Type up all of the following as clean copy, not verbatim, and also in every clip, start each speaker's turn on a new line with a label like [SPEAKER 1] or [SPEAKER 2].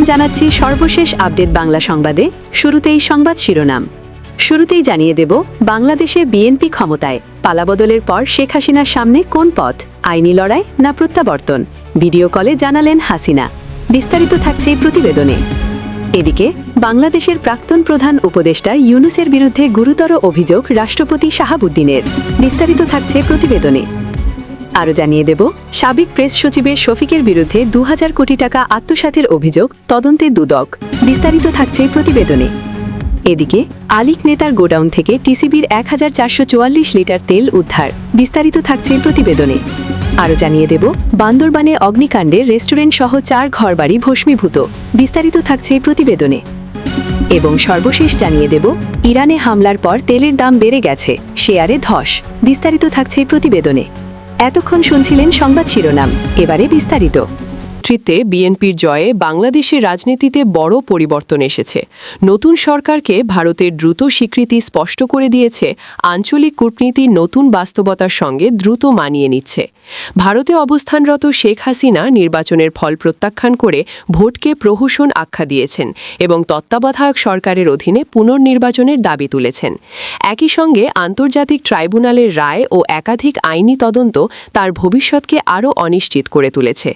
[SPEAKER 1] জানাচ্ছি সর্বশেষ আপডেট বাংলা সংবাদে। শুরুতেই সংবাদ শিরোনাম। শুরুতেই জানিয়ে দেব, বাংলাদেশে বিএনপি ক্ষমতায়, পালাবদলের পর শেখ হাসিনার সামনে কোন পথ, আইনি লড়াই না প্রত্যাবর্তন? ভিডিও কলে জানালেন হাসিনা। বিস্তারিত থাকছে এই প্রতিবেদনে। এদিকে বাংলাদেশের প্রাক্তন প্রধান উপদেষ্টা ইউনূসের বিরুদ্ধে গুরুতর অভিযোগ রাষ্ট্রপতি শাহাবুদ্দিনের। বিস্তারিত থাকছে প্রতিবেদনে। আরও জানিয়ে দেব, সাবেক প্রেস সচিবের শফিকের বিরুদ্ধে ২০০০ কোটি টাকা আত্মসাতের অভিযোগ, তদন্তে দুদক। বিস্তারিত থাকছে প্রতিবেদনে। এদিকে আলিক নেতার গোডাউন থেকে টিসিবির ১,৪৪৪ লিটার তেল উদ্ধার। বিস্তারিত থাকছে প্রতিবেদনে। আরও জানিয়ে দেব, বান্দরবানে অগ্নিকাণ্ডে রেস্টুরেন্ট সহ ৪ ঘরবাড়ি ভস্মীভূত। বিস্তারিত থাকছে প্রতিবেদনে। এবং সর্বশেষ জানিয়ে দেব, ইরানে হামলার পর তেলের দাম বেড়ে গেছে, শেয়ারে ধস। বিস্তারিত থাকছে প্রতিবেদনে। এতক্ষণ শুনছিলেন সংবাদ শিরোনাম, এবারে বিস্তারিত।
[SPEAKER 2] বিএনপির জয়ে বাংলাদেশের রাজনীতিতে বড় পরিবর্তন এসেছে। নতুন সরকারকে ভারতের দ্রুত স্বীকৃতি স্পষ্ট করে দিয়েছে আঞ্চলিক কূটনীতি নতুন বাস্তবতার সঙ্গে দ্রুত মানিয়ে নিচ্ছে। ভারতে অবস্থানরত শেখ হাসিনা নির্বাচনের ফল প্রত্যাখ্যান করে ভোটকে প্রহসন আখ্যা দিয়েছেন এবং তত্ত্বাবধায়ক সরকারের অধীনে পুনর্নির্বাচনের দাবি তুলেছেন। একই সঙ্গে আন্তর্জাতিক ট্রাইব্যুনালের রায় ও একাধিক আইনি তদন্ত তার ভবিষ্যৎকে আরও অনিশ্চিত করে তুলেছে।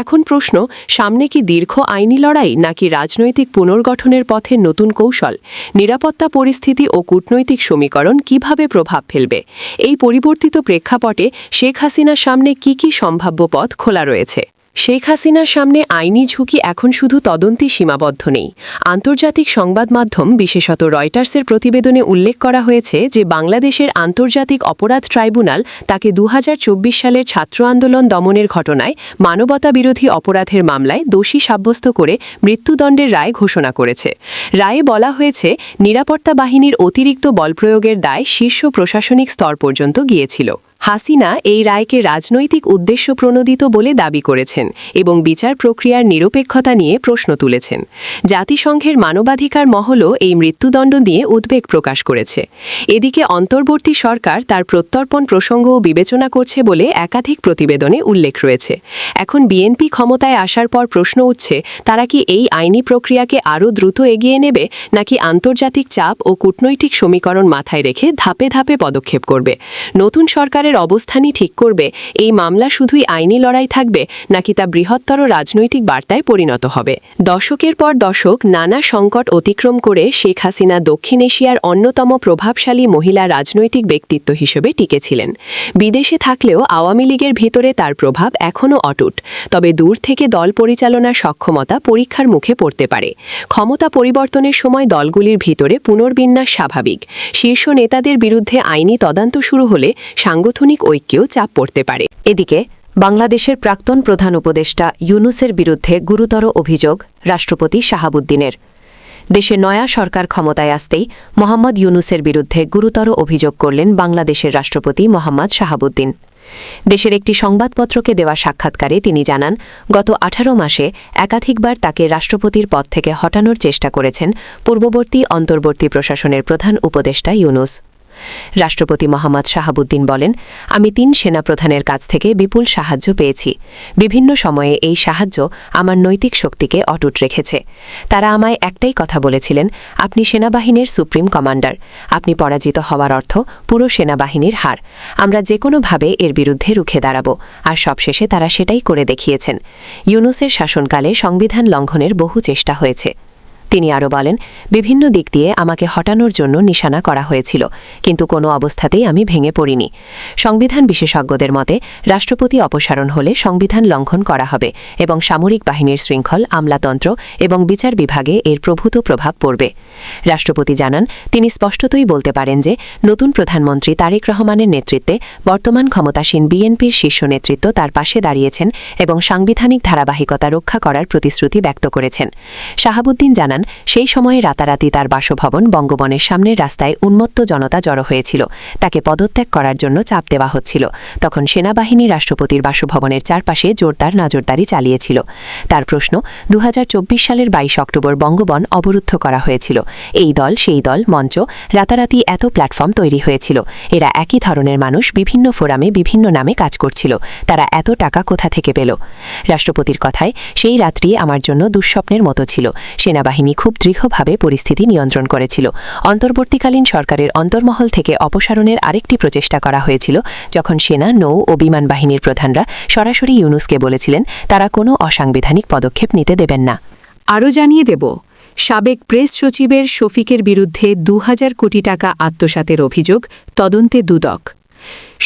[SPEAKER 2] এখন প্রশ্ন, সামনে কি দীর্ঘ আইনি লড়াই নাকি রাজনৈতিক পুনর্গঠনের পথে নতুন কৌশল? নিরাপত্তা পরিস্থিতি ও কূটনৈতিক সমীকরণ কিভাবে প্রভাব ফেলবে? এই পরিবর্তিত প্রেক্ষাপটে শেখ হাসিনার সামনে কি সম্ভাব্য পথ খোলা রয়েছে? শেখ হাসিনার সামনে আইনি ঝুঁকি এখন শুধু তদন্তে সীমাবদ্ধ নেই। আন্তর্জাতিক সংবাদ মাধ্যম বিশেষত রয়টার্সের প্রতিবেদনে উল্লেখ করা হয়েছে যে বাংলাদেশের আন্তর্জাতিক অপরাধ ট্রাইব্যুনাল তাকে ২০২৪ সালের ছাত্র আন্দোলন দমনের ঘটনায় মানবতাবিরোধী অপরাধের মামলায় দোষী সাব্যস্ত করে মৃত্যুদণ্ডের রায় ঘোষণা করেছে। রায়ে বলা হয়েছে, নিরাপত্তা বাহিনীর অতিরিক্ত বলপ্রয়োগের দায় শীর্ষ প্রশাসনিক স্তর পর্যন্ত গিয়েছিল। হাসিনা এই রায়কে রাজনৈতিক উদ্দেশ্য প্রণোদিত বলে দাবি করেছেন এবং বিচার প্রক্রিয়ার নিরপেক্ষতা নিয়ে প্রশ্ন তুলেছেন। জাতিসংঘের মানবাধিকার মহলও এই মৃত্যুদণ্ড নিয়ে উদ্বেগ প্রকাশ করেছে। এদিকে অন্তর্বর্তী সরকার তার প্রত্যর্পণ প্রসঙ্গও বিবেচনা করছে বলে একাধিক প্রতিবেদনে উল্লেখ রয়েছে। এখন বিএনপি ক্ষমতায় আসার পর প্রশ্ন উঠছে, তারা কি এই আইনি প্রক্রিয়াকে আরও দ্রুত এগিয়ে নেবে নাকি আন্তর্জাতিক চাপ ও কূটনৈতিক সমীকরণ মাথায় রেখে ধাপে ধাপে পদক্ষেপ করবে? নতুন সরকারের অবস্থানই ঠিক করবে এই মামলা শুধুই আইনি লড়াই থাকবে নাকি তা বৃহত্তর রাজনৈতিক বার্তায় পরিণত হবে। দশকের পর দশক নানা সংকট অতিক্রম করে শেখ হাসিনা দক্ষিণ এশিয়ার অন্যতম প্রভাবশালী মহিলা রাজনৈতিক ব্যক্তিত্ব হিসেবে টিকেছিলেন। বিদেশে থাকলেও আওয়ামী লীগের ভিতরে তার প্রভাব এখনও অটুট। তবে দূর থেকে দল পরিচালনার সক্ষমতা পরীক্ষার মুখে পড়তে পারে। ক্ষমতা পরিবর্তনের সময় দলগুলির ভিতরে পুনর্বিন্যাস স্বাভাবিক। শীর্ষ নেতাদের বিরুদ্ধে আইনি তদন্ত শুরু হলে সাংগঠনিক ঐক্যেও চাপ পড়তে পারে।
[SPEAKER 1] এদিকে বাংলাদেশের প্রাক্তন প্রধান উপদেষ্টা ইউনূসের বিরুদ্ধে গুরুতর অভিযোগ রাষ্ট্রপতি শাহাবুদ্দিনের। দেশে নয়া সরকার ক্ষমতায় আসতেই মোহাম্মদ ইউনূসের বিরুদ্ধে গুরুতর অভিযোগ করলেন বাংলাদেশের রাষ্ট্রপতি মোহাম্মদ শাহাবুদ্দিন। দেশের একটি সংবাদপত্রকে দেওয়া সাক্ষাৎকারে তিনি জানান, গত ১৮ মাসে একাধিকবার তাকে রাষ্ট্রপতির পদ থেকে হটানোর চেষ্টা করেছেন পূর্ববর্তী অন্তর্বর্তী প্রশাসনের প্রধান উপদেষ্টা ইউনূস। রাষ্ট্রপতি মোহাম্মদ শাহাবুদ্দিন বলেন, আমি ৩ সেনাপ্রধানের কাছ থেকে বিপুল সাহায্য পেয়েছি। বিভিন্ন সময়ে এই সাহায্য আমার নৈতিক শক্তিকে অটুট রেখেছে। তারা আমায় একটাই কথা বলেছিলেন, আপনি সেনাবাহিনীর সুপ্রিম কমান্ডার। আপনি পরাজিত হওয়ার অর্থ পুরো সেনাবাহিনীর হার। আমরা যে কোনোভাবে এর বিরুদ্ধে রুখে দাঁড়াব। আর সবশেষে তারা সেটাই করে দেখিয়েছেন। ইউনূসের শাসনকালে সংবিধান লঙ্ঘনের বহু চেষ্টা হয়েছে। তিনি আরও বলেন, বিভিন্ন দিক দিয়ে আমাকে হটানোর জন্য নিশানা করা হয়েছিল, কিন্তু কোনো অবস্থাতেই আমি ভেঙে পড়িনি। সংবিধান বিশেষজ্ঞদের মতে রাষ্ট্রপতি অপসারণ হলে সংবিধান লঙ্ঘন করা হবে এবং সামরিক বাহিনীর শৃঙ্খল, আমলাতন্ত্র এবং বিচার বিভাগে এর প্রভূত প্রভাব পড়বে। রাষ্ট্রপতি জানান, তিনি স্পষ্টতই বলতে পারেন যে নতুন প্রধানমন্ত্রী তারেক রহমানের নেতৃত্বে বর্তমান ক্ষমতাসীন বিএনপির শীর্ষ নেতৃত্ব তার পাশে দাঁড়িয়েছেন এবং সাংবিধানিক ধারাবাহিকতা রক্ষা করার প্রতিশ্রুতি ব্যক্ত করেছেন। শাহাবুদ্দিন জানান, জানান সেই সময়ে রাতারাতি তার বাসভবন বঙ্গবনের সামনের রাস্তায় উন্মত্ত জনতা জড়ো হয়েছিল। তাকে পদত্যাগ করার জন্য চাপ দেওয়া হচ্ছিল। তখন সেনাবাহিনী রাষ্ট্রপতির বাসভবনের চারপাশে জোরদার নজরদারি চালিয়েছিল। তার প্রশ্ন, ২০২৪ সালের ২২ অক্টোবর বঙ্গবন অবরুদ্ধ করা হয়েছিল। এই দল সেই দল মঞ্চ, রাতারাতি এত প্ল্যাটফর্ম তৈরি হয়েছিল। এরা একই ধরনের মানুষ, বিভিন্ন ফোরামে বিভিন্ন নামে কাজ করছিল। তারা এত টাকা কোথা থেকে পেল? রাষ্ট্রপতির কথায়, সেই রাত্রি আমার জন্য দুঃস্বপ্নের মতো ছিল। সেনাবাহিনী খুব দৃঢ়ভাবে পরিস্থিতি নিয়ন্ত্রণ করেছিল। অন্তর্বর্তীকালীন সরকারের অন্তর্মহল থেকে অপসারণের আরেকটি প্রচেষ্টা করা হয়েছিল, যখন সেনা, নৌ ও বিমান বাহিনীর প্রধানরা সরাসরি ইউনূসকে বলেছিলেন তারা কোনো অসাংবিধানিক পদক্ষেপ নিতে দেবেন না।
[SPEAKER 2] আরও জানিয়ে দেব, সাবেক প্রেস সচিবের শফিকের বিরুদ্ধে ২,০০০ কোটি টাকা আত্মসাতের অভিযোগ, তদন্তে দুদক।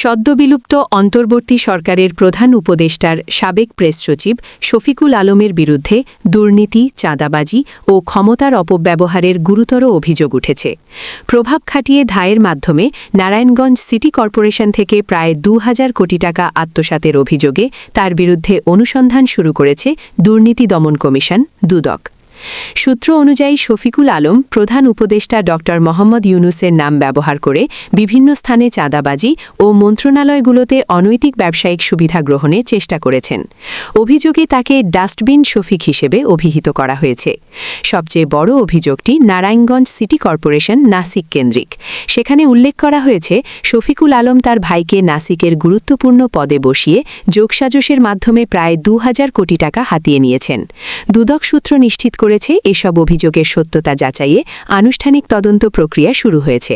[SPEAKER 2] সদ্যবিলুপ্ত অন্তর্বর্তী সরকারের প্রধান উপদেষ্টার সাবেক প্রেস সচিব শফিকুল আলমের বিরুদ্ধে দুর্নীতি, চাঁদাবাজি ও ক্ষমতার অপব্যবহারের গুরুতর অভিযোগ উঠেছে। প্রভাব খাটিয়ে ধায়ের মাধ্যমে নারায়ণগঞ্জ সিটি কর্পোরেশন থেকে প্রায় ২,০০০ কোটি টাকা আত্মসাতের অভিযোগে তার বিরুদ্ধে অনুসন্ধান শুরু করেছে দুর্নীতি দমন কমিশন, দুদক। সূত্র অনুযায়ী শফিকুল আলম প্রধান উপদেষ্টা ড. মোহাম্মদ ইউনূসের নাম ব্যবহার করে বিভিন্ন স্থানে চাঁদাবাজি ও মন্ত্রণালয়গুলোতে অনৈতিক ব্যবসায়িক সুবিধা গ্রহণে চেষ্টা করেছেন। অভিযোগে তাকে ডাস্টবিন শফিক হিসেবে অভিহিত করা হয়েছে। সবচেয়ে বড় অভিযোগটি নারায়ণগঞ্জ সিটি কর্পোরেশন নাসিক কেন্দ্রিক। সেখানে উল্লেখ করা হয়েছে, শফিকুল আলম তার ভাইকে নাসিকের গুরুত্বপূর্ণ পদে বসিয়ে যোগসাজশের মাধ্যমে প্রায় ২,০০০ কোটি টাকা হাতিয়ে নিয়েছেন। দুদক সূত্র নিশ্চিত করেছে এসব অভিযোগের সত্যতা যাচাইয়ে আনুষ্ঠানিক তদন্ত প্রক্রিয়া শুরু হয়েছে।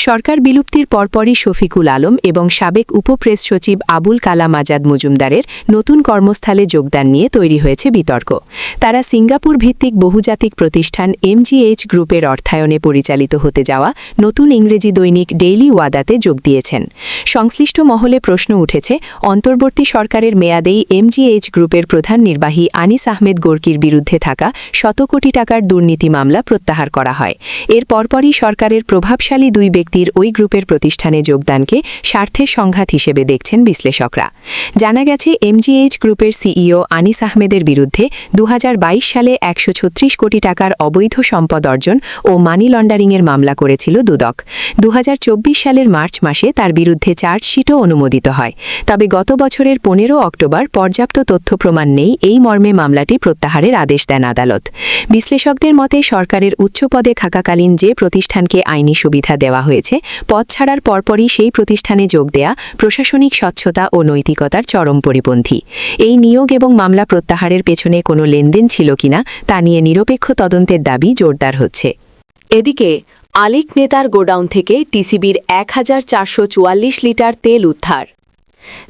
[SPEAKER 2] সরকার বিলুপ্তির পরপরই শফিকুল আলম এবং সাবেক উপপ্রেস সচিব আবুল কালাম আজাদ মজুমদারের নতুন কর্মস্থলে যোগদান নিয়ে তৈরি হয়েছে বিতর্ক। তারা সিঙ্গাপুর ভিত্তিক বহুজাতিক প্রতিষ্ঠান MGH গ্রুপের অর্থায়নে পরিচালিত হতে যাওয়া নতুন ইংরেজি দৈনিক ডেইলি ওয়াদাতে যোগ দিয়েছেন। সংশ্লিষ্ট মহলে প্রশ্ন উঠেছে, অন্তর্বর্তী সরকারের মেয়াদেই MGH গ্রুপের প্রধান নির্বাহী আনিস আহমেদ গোর্কির বিরুদ্ধে থাকা ১০০ কোটি টাকার দুর্নীতি মামলা প্রত্যাহার করা হয়। এর পরপরই সরকারের প্রভাবশালী দুই ব্যক্তির ওই গ্রুপের প্রতিষ্ঠানে যোগদানকে স্বার্থের সংঘাত হিসেবে দেখছেন বিশ্লেষকরা। জানা গেছে, MGH গ্রুপের সিইও আনিস আহমেদের বিরুদ্ধে ২০২২ সালে ১৩৬ কোটি টাকার অবৈধ সম্পদ অর্জন ও মানি লন্ডারিংয়ের মামলা করেছিল দুদক। ২০২৪ সালের মার্চ মাসে তার বিরুদ্ধে চার্জশিটও অনুমোদিত হয়। তবে গত বছরের ১৫ অক্টোবর পর্যাপ্ত তথ্য প্রমাণ নেই এই মর্মে মামলাটি প্রত্যাহারের আদেশ দেন আদালত। বিশ্লেষকদের মতে, সরকারের উচ্চ পদে থাকাকালীন যে প্রতিষ্ঠানকে আইনি সুবিধা দেওয়া হয়েছে, পদ ছাড়ার পরপরই সেই প্রতিষ্ঠানে যোগ দেয়া প্রশাসনিক স্বচ্ছতা ও নৈতিকতার চরম পরিপন্থী। এই নিয়োগ এবং মামলা প্রত্যাহারের পেছনে কোনো লেনদেন ছিল কিনা তা নিয়ে নিরপেক্ষ তদন্তের দাবি জোরদার হচ্ছে। এদিকে আলিক নেতার গোডাউন থেকে টিসিবির ১,৪৪৪ লিটার তেল উদ্ধার।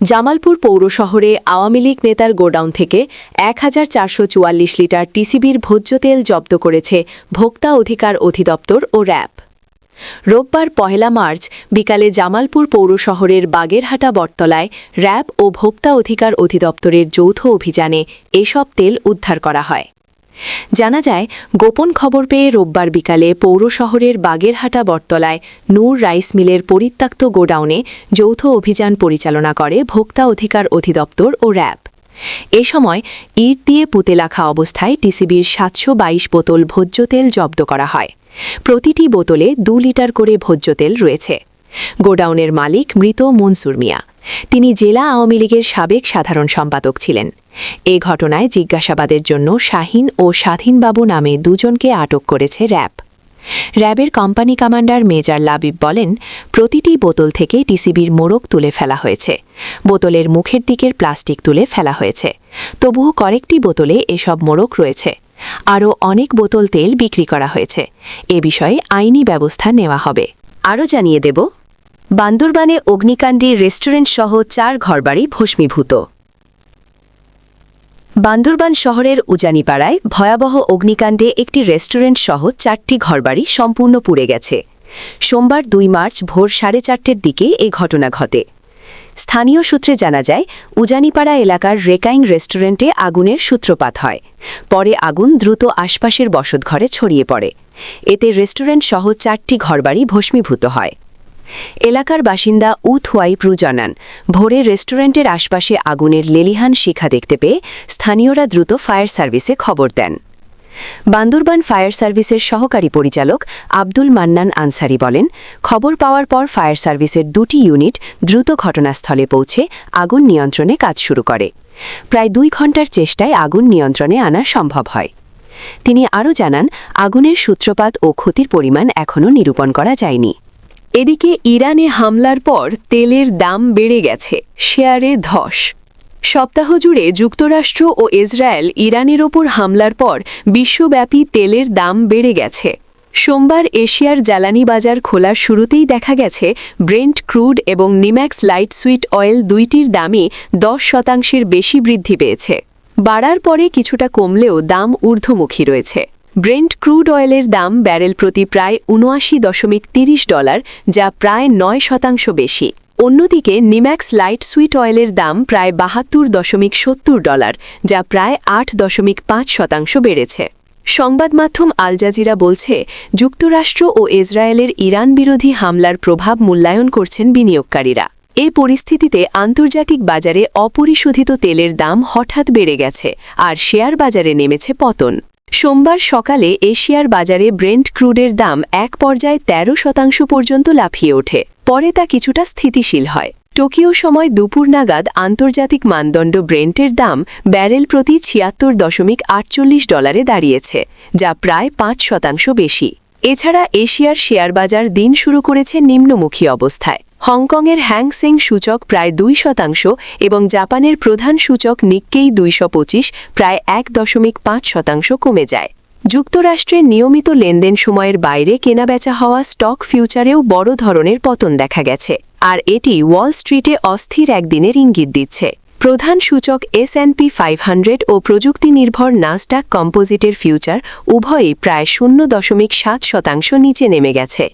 [SPEAKER 2] জামালপুর পৌর শহরে আওয়ামী লীগ নেতার গোডাউন থেকে ১,৪৪৪ লিটার টিসিবির ভোজ্য তেল জব্দ করেছে ভোক্তা অধিকার অধিদপ্তর ও র্যাব। রোববার ১ মার্চ বিকালে জামালপুর পৌর শহরের বাগেরহাটা বটতলায় র্যাব ও ভোক্তা অধিকার অধিদপ্তরের যৌথ অভিযানে এসব তেল উদ্ধার করা হয়। জানা যায়, গোপন খবর পেয়ে রোববার বিকালে পৌর শহরের বাগেরহাটা বটতলায় নূর রাইস মিলের পরিত্যক্ত গোডাউনে যৌথ অভিযান পরিচালনা করে ভোক্তা অধিকার অধিদপ্তর ও র্যাব। এ সময় ইট দিয়ে পুঁতে রাখা অবস্থায় টিসিবির ৭২২ বোতল ভোজ্য তেল জব্দ করা হয়। প্রতিটি বোতলে ২ লিটার করে ভোজ্য তেল রয়েছে। গোডাউনের মালিক মৃত মনসুর মিয়া। তিনি জেলা আওয়ামী লীগের সাবেক সাধারণ সম্পাদক ছিলেন। এ ঘটনায় জিজ্ঞাসাবাদের জন্য শাহিন ও স্বাধীনবাবু নামে দুজনকে আটক করেছে র্যাব। র্যাবের কোম্পানি কমান্ডার মেজর লাবিব বলেন, প্রতিটি বোতল থেকে টিসিবির মোড়ক তুলে ফেলা হয়েছে। বোতলের মুখের দিকের প্লাস্টিক তুলে ফেলা হয়েছে। তবুও কয়েকটি বোতলে এসব মোড়ক রয়েছে। আরও অনেক বোতল তেল বিক্রি করা হয়েছে। এ বিষয়ে আইনি ব্যবস্থা নেওয়া হবে। আরও জানিয়ে দেব, বান্দরবানে অগ্নিকাণ্ডে রেস্টুরেন্টসহ ৪ ঘরবাড়ি ভস্মীভূত। বান্দরবান শহরের উজানিপাড়ায় ভয়াবহ অগ্নিকাণ্ডে একটি রেস্টুরেন্টসহ ৪টি ঘরবাড়ি সম্পূর্ণ পুড়ে গেছে। সোমবার ২ মার্চ ভোর ৪:৩০ দিকে এ ঘটনা ঘটে। স্থানীয় সূত্রে জানা যায়, উজানিপাড়া এলাকার রেকাইং রেস্টুরেন্টে আগুনের সূত্রপাত হয়। পরে আগুন দ্রুত আশপাশের বসতঘরে ছড়িয়ে পড়ে। এতে রেস্টুরেন্টসহ ৪টি ঘরবাড়ি ভস্মীভূত হয়। এলাকার বাসিন্দা উথওয়াইপ্রু জানান, ভোরে রেস্টুরেন্টের আশপাশে আগুনের লেলিহান শিখা দেখতে পেয়ে স্থানীয়রা দ্রুত ফায়ার সার্ভিসে খবর দেন।
[SPEAKER 1] বান্দরবান ফায়ার সার্ভিসের সহকারী পরিচালক আব্দুল মান্নান আনসারি বলেন, খবর পাওয়ার পর ফায়ার সার্ভিসের 2টি ইউনিট দ্রুত ঘটনাস্থলে পৌঁছে আগুন নিয়ন্ত্রণে কাজ শুরু করে। প্রায় 2 ঘণ্টার চেষ্টায় আগুন নিয়ন্ত্রণে আনা সম্ভব হয়। তিনি আরও জানান, আগুনের সূত্রপাত ও ক্ষতির পরিমাণ এখনও নিরূপণ করা যায়নি। এদিকে ইরানে হামলার পর তেলের দাম বেড়ে গেছে, শেয়ারে ধস। সপ্তাহ জুড়ে যুক্তরাষ্ট্র ও ইসরায়েল ইরানের ওপর হামলার পর বিশ্বব্যাপী তেলের দাম বেড়ে গেছে। সোমবার এশিয়ার জ্বালানি বাজার খোলার শুরুতেই দেখা গেছে ব্রেন্ট ক্রুড এবং নিম্যাক্স লাইট সুইট অয়েল দুইটির দামই 10% বেশি বৃদ্ধি পেয়েছে। বাড়ার পরে কিছুটা কমলেও দাম ঊর্ধ্বমুখী রয়েছে। ব্রেন্ট ক্রুড অয়েলের দাম ব্যারেল প্রতি প্রায় $79.30, যা প্রায় 9% বেশি। অন্যদিকে নিম্যাক্স লাইট সুইট অয়েলের দাম প্রায় $72.70, যা প্রায় 8.5% বেড়েছে। সংবাদ মাধ্যম আল জাজিরা বলছে, যুক্তরাষ্ট্র ও ইসরায়েলের ইরান বিরোধী হামলার প্রভাব মূল্যায়ন করছেন বিনিয়োগকারীরা। এ পরিস্থিতিতে আন্তর্জাতিক বাজারে অপরিশোধিত তেলের দাম হঠাৎ বেড়ে গেছে আর শেয়ার বাজারে নেমেছে পতন। সোমবার সকালে এশিয়ার বাজারে ব্রেন্ট ক্রুডের দাম এক পর্যায়ে 13% পর্যন্ত লাফিয়ে ওঠে। পরে তা কিছুটা স্থিতিশীল হয়। টোকিও সময় দুপুর নাগাদ আন্তর্জাতিক মানদণ্ড ব্রেন্টের দাম ব্যারেল প্রতি $76.48 দাঁড়িয়েছে, যা প্রায় 5% বেশি। এছাড়া এশিয়ার শেয়ার বাজার দিন শুরু করেছে নিম্নমুখী অবস্থায়। হংকংয়ের হ্যাং সেং সূচক প্রায় 2% এবং জাপানের প্রধান সূচক নিক্কেই 225 প্রায় 1.5% কমে যায়। যুক্তরাষ্ট্রের নিয়মিত লেনদেন সময়ের বাইরে কেনাবেচা হওয়া স্টক ফিউচারেও বড় ধরনের পতন দেখা গেছে, আর এটি ওয়াল স্ট্রিটে অস্থির একদিনের ইঙ্গিত দিচ্ছে। প্রধান সূচক S&P 500 ও প্রযুক্তি নির্ভর নাসডাক কম্পোজিটের ফিউচার উভয়ই প্রায় 0.7% নিচে নেমে গেছে।